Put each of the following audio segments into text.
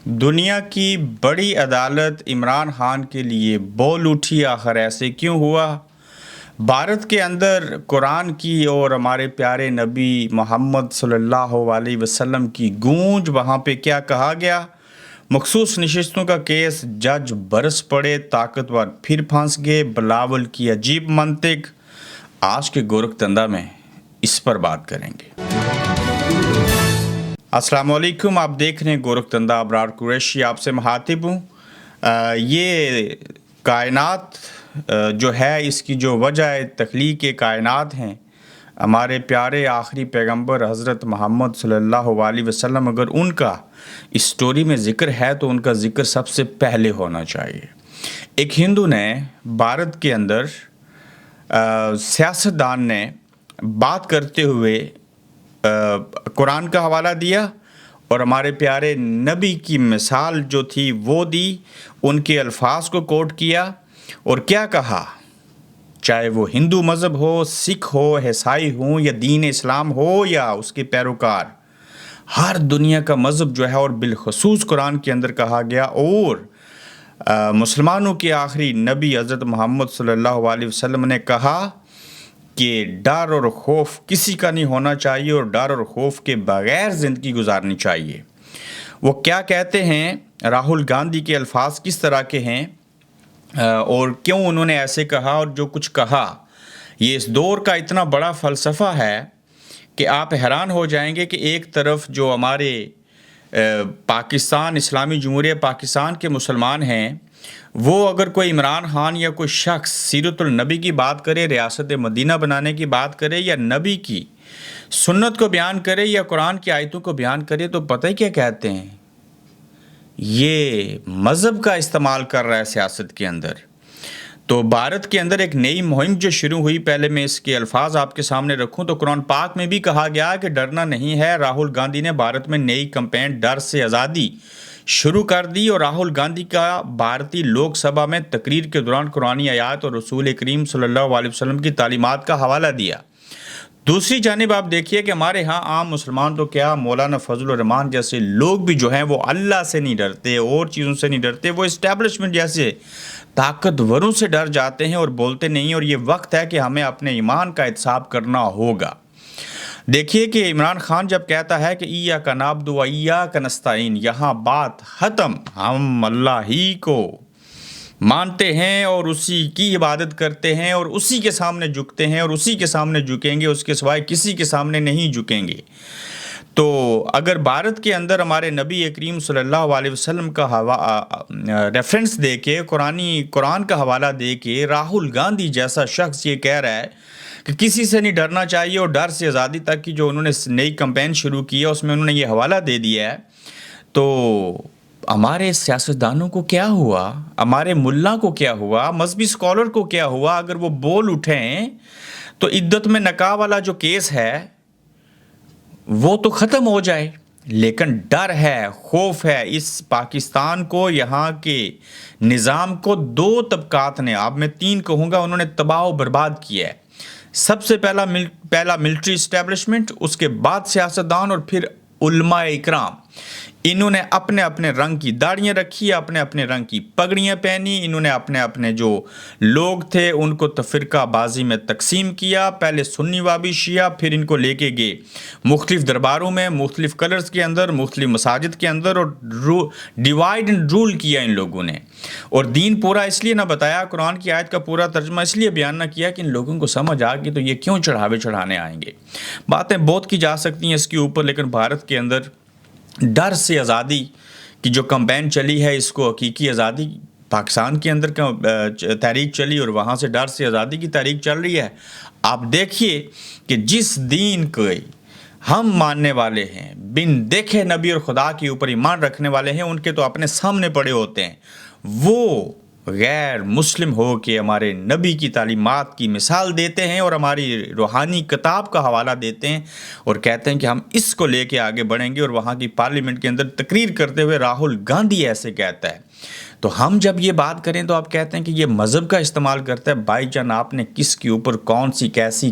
دنیا کی بڑی عدالت عمران خان کے لیے بول اٹھی، آخر ایسے کیوں ہوا؟ بھارت کے اندر قرآن کی اور ہمارے پیارے نبی محمد صلی اللہ علیہ وسلم کی گونج، وہاں پہ کیا کہا گیا؟ مخصوص نشستوں کا کیس، جج برس پڑے، طاقتور پھر پھنس گئے، بلاول کی عجیب منطق۔ آج کے گورکھ دندا میں اس پر بات کریں گے۔ السلام علیکم، آپ دیکھ رہے ہیں گورکھ دندا، ابرار قریشی آپ سے مخاطب ہوں۔ یہ کائنات جو ہے، اس کی جو وجہ تخلیق کائنات ہیں، ہمارے پیارے آخری پیغمبر حضرت محمد صلی اللہ علیہ وسلم، اگر ان کا اس سٹوری میں ذکر ہے تو ان کا ذکر سب سے پہلے ہونا چاہیے۔ ایک ہندو نے بھارت کے اندر سیاستدان نے بات کرتے ہوئے قرآن کا حوالہ دیا اور ہمارے پیارے نبی کی مثال جو تھی وہ دی، ان کے الفاظ کو کوٹ کیا اور کیا کہا؟ چاہے وہ ہندو مذہب ہو، سکھ ہو، عیسائی ہوں، یا دین اسلام ہو یا اس کے پیروکار، ہر دنیا کا مذہب جو ہے، اور بالخصوص قرآن کے اندر کہا گیا، اور مسلمانوں کے آخری نبی حضرت محمد صلی اللہ علیہ وسلم نے کہا کہ ڈر اور خوف کسی کا نہیں ہونا چاہیے، اور ڈر اور خوف کے بغیر زندگی گزارنی چاہیے۔ وہ کیا کہتے ہیں؟ راہل گاندھی کے الفاظ کس طرح کے ہیں اور کیوں انہوں نے ایسے کہا، اور جو کچھ کہا، یہ اس دور کا اتنا بڑا فلسفہ ہے کہ آپ حیران ہو جائیں گے کہ ایک طرف جو ہمارے پاکستان، اسلامی جمہوریہ پاکستان کے مسلمان ہیں، وہ اگر کوئی عمران خان یا کوئی شخص سیرت النبی کی بات کرے، ریاست مدینہ بنانے کی بات کرے، یا نبی کی سنت کو بیان کرے، یا قرآن کی آیتوں کو بیان کرے، تو پتہ ہی کیا کہتے ہیں؟ یہ مذہب کا استعمال کر رہا ہے سیاست کے اندر۔ تو بھارت کے اندر ایک نئی مہم جو شروع ہوئی، پہلے میں اس کے الفاظ آپ کے سامنے رکھوں تو قرآن پاک میں بھی کہا گیا کہ ڈرنا نہیں ہے۔ راہل گاندھی نے بھارت میں نئی کمپین ڈر سے آزادی شروع کر دی، اور راہل گاندھی کا بھارتی لوک سبھا میں تقریر کے دوران قرآنی آیات اور رسول کریم صلی اللہ علیہ وسلم کی تعلیمات کا حوالہ دیا۔ دوسری جانب آپ دیکھیے کہ ہمارے ہاں عام مسلمان تو کیا، مولانا فضل الرحمان جیسے لوگ بھی جو ہیں وہ اللہ سے نہیں ڈرتے اور چیزوں سے نہیں ڈرتے، وہ اسٹیبلشمنٹ جیسے طاقتوروں سے ڈر جاتے ہیں اور بولتے نہیں، اور یہ وقت ہے کہ ہمیں اپنے ایمان کا احتساب کرنا ہوگا۔ دیکھیے کہ عمران خان جب کہتا ہے کہ ایاک نعبد و ایاک نستعین، یہاں بات ختم، ہم اللہ ہی کو مانتے ہیں اور اسی کی عبادت کرتے ہیں اور اسی کے سامنے جھکتے ہیں اور اسی کے سامنے جھکیں گے، اس کے سوائے کسی کے سامنے نہیں جھکیں گے۔ تو اگر بھارت کے اندر ہمارے نبی کریم صلی اللہ علیہ وسلم کا ریفرنس دے کے، قرآن کا حوالہ دے کے، راہل گاندھی جیسا شخص یہ کہہ رہا ہے کہ کسی سے نہیں ڈرنا چاہیے، اور ڈر سے آزادی تک کی جو انہوں نے نئی کمپین شروع کی ہے اس میں انہوں نے یہ حوالہ دے دیا ہے، تو ہمارے سیاستدانوں کو کیا ہوا؟ ہمارے ملا کو کیا ہوا؟ مذہبی اسکالر کو کیا ہوا؟ اگر وہ بول اٹھیں تو عدت میں نکاح والا جو کیس ہے وہ تو ختم ہو جائے، لیکن ڈر ہے، خوف ہے۔ اس پاکستان کو، یہاں کے نظام کو دو طبقات نے، اب میں تین کہوں گا، انہوں نے تباہ و برباد کیا ہے۔ سب سے پہلا ملٹری اسٹیبلشمنٹ، اس کے بعد سیاستدان، اور پھر علماء اکرام۔ انہوں نے اپنے اپنے رنگ کی داڑیاں رکھی، اپنے اپنے رنگ کی پگڑیاں پہنی، انہوں نے اپنے اپنے جو لوگ تھے ان کو تفرقہ بازی میں تقسیم کیا، پہلے سنی وابی شیعہ، پھر ان کو لے کے گئے مختلف درباروں میں، مختلف کلرز کے اندر، مختلف مساجد کے اندر، اور ڈیوائیڈ اینڈ رول کیا ان لوگوں نے، اور دین پورا اس لیے نہ بتایا، قرآن کی آیت کا پورا ترجمہ اس لیے بیان نہ کیا کہ ان لوگوں کو سمجھ آ گئی تو یہ کیوں چڑھاوے چڑھانے آئیں گے۔ باتیں بہت کی جا سکتی ہیں اس کے اوپر، لیکن بھارت کے اندر ڈر سے آزادی کی جو کمپین چلی ہے، اس کو حقیقی آزادی، پاکستان کے اندر تحریک چلی اور وہاں سے ڈر سے آزادی کی تحریک چل رہی ہے۔ آپ دیکھیے کہ جس دین کو ہم ماننے والے ہیں، بن دیکھے نبی اور خدا کے اوپر ایمان رکھنے والے ہیں، ان کے تو اپنے سامنے پڑے ہوتے ہیں، وہ غیر مسلم ہو کے ہمارے نبی کی تعلیمات کی مثال دیتے ہیں اور ہماری روحانی کتاب کا حوالہ دیتے ہیں، اور کہتے ہیں کہ ہم اس کو لے کے آگے بڑھیں گے، اور وہاں کی پارلیمنٹ کے اندر تقریر کرتے ہوئے راہل گاندھی ایسے کہتا ہے۔ تو ہم جب یہ بات کریں تو آپ کہتے ہیں کہ یہ مذہب کا استعمال کرتا ہے۔ بھائی جان، آپ نے کس کے اوپر کون سی کیسی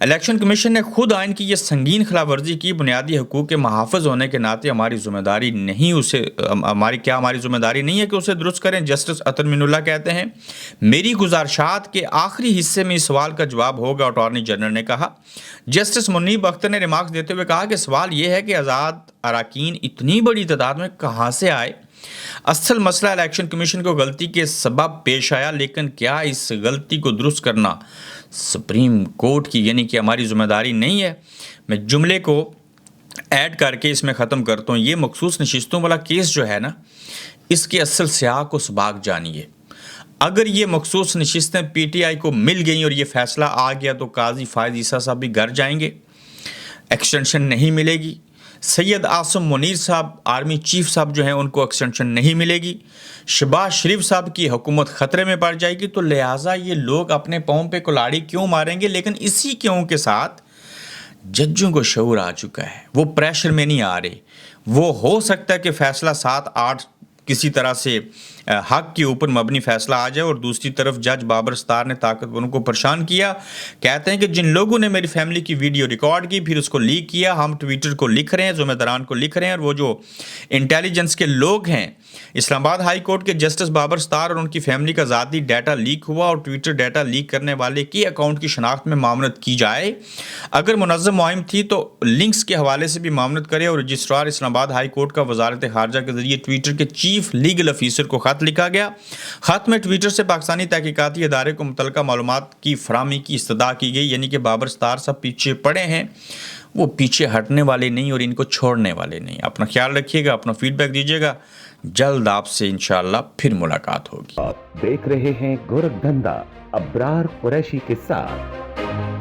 الیکشن کمیشن نے خود آئین کی یہ سنگین خلاف ورزی کی. بنیادی حقوق کے محافظ ہونے کے ناطے ہماری ذمہ داری نہیں ہے کہ اسے درست کریں. جسٹس عطر من اللہ کہتے ہیں میری گزارشات کے آخری حصے میں اس سوال کا جواب ہوگا. اٹارنی جنرل نے کہا. جسٹس منیب اختر نے ریمارکس دیتے ہوئے کہا کہ سوال یہ ہے کہ آزاد اراکین اتنی بڑی تعداد میں کہاں سے آئے. اصل مسئلہ الیکشن کمیشن کو غلطی کے سبب پیش آیا، لیکن کیا اس غلطی کو درست کرنا سپریم کورٹ کی یعنی کہ ہماری ذمہ داری نہیں ہے؟ میں جملے کو ایڈ کر کے اس میں ختم کرتا ہوں. یہ مخصوص نشستوں والا کیس جو ہے نا، اس کے اصل سیاق و سباق جانیے. اگر یہ مخصوص نشستیں پی ٹی آئی کو مل گئیں اور یہ فیصلہ آ گیا تو قاضی فائز عیسیٰ صاحب بھی گھر جائیں گے، ایکسٹینشن نہیں ملے گی. سید عاصم منیر صاحب آرمی چیف صاحب جو ہیں ان کو ایکسٹینشن نہیں ملے گی. شہباز شریف صاحب کی حکومت خطرے میں پڑ جائے گی. تو لہٰذا یہ لوگ اپنے پاؤں پہ کلاڑی کیوں ماریں گے؟ لیکن اسی کیوں کے ساتھ ججوں کو شعور آ چکا ہے، وہ پریشر میں نہیں آ رہے. وہ ہو سکتا ہے کہ فیصلہ 7-8 کسی طرح سے حق کے اوپر مبنی فیصلہ آ جائے. اور دوسری طرف جج بابر ستار نے طاقتوروں کو پریشان کیا. کہتے ہیں کہ جن لوگوں نے میری فیملی کی ویڈیو ریکارڈ کی پھر اس کو لیک کیا، ہم ٹویٹر کو لکھ رہے ہیں، ذمہ داران کو لکھ رہے ہیں، اور وہ جو انٹیلیجنس کے لوگ ہیں، اسلام آباد ہائی کورٹ کے جسٹس بابر ستار اور ان کی فیملی کا ذاتی ڈیٹا لیک ہوا اور ٹویٹر ڈیٹا لیک کرنے والے کی اکاؤنٹ کی شناخت میں معاونت کی جائے. اگر منظم مہم تھی تو لنکس کے حوالے سے بھی معاونت کرے. اور رجسٹرار اسلام آباد ہائی کورٹ کا وزارت خارجہ کے ذریعے ٹویٹر کے چیف لیگل افیسر کو خط لکھا گیا. خط میں ٹویٹر سے پاکستانی تحقیقاتی ادارے کو متعلقہ معلومات کی فراہمی کی استدعا کی گئی. یعنی کہ بابر ستار صاحب پیچھے پڑے ہیں، وہ پیچھے ہٹنے والے نہیں اور ان کو چھوڑنے والے نہیں. اپنا خیال رکھیے گا، اپنا فیڈ بیک دیجیے گا. جلد آپ سے انشاءاللہ پھر ملاقات ہوگی. آپ دیکھ رہے ہیں گورکھ دھندا ابرار قریشی کے ساتھ.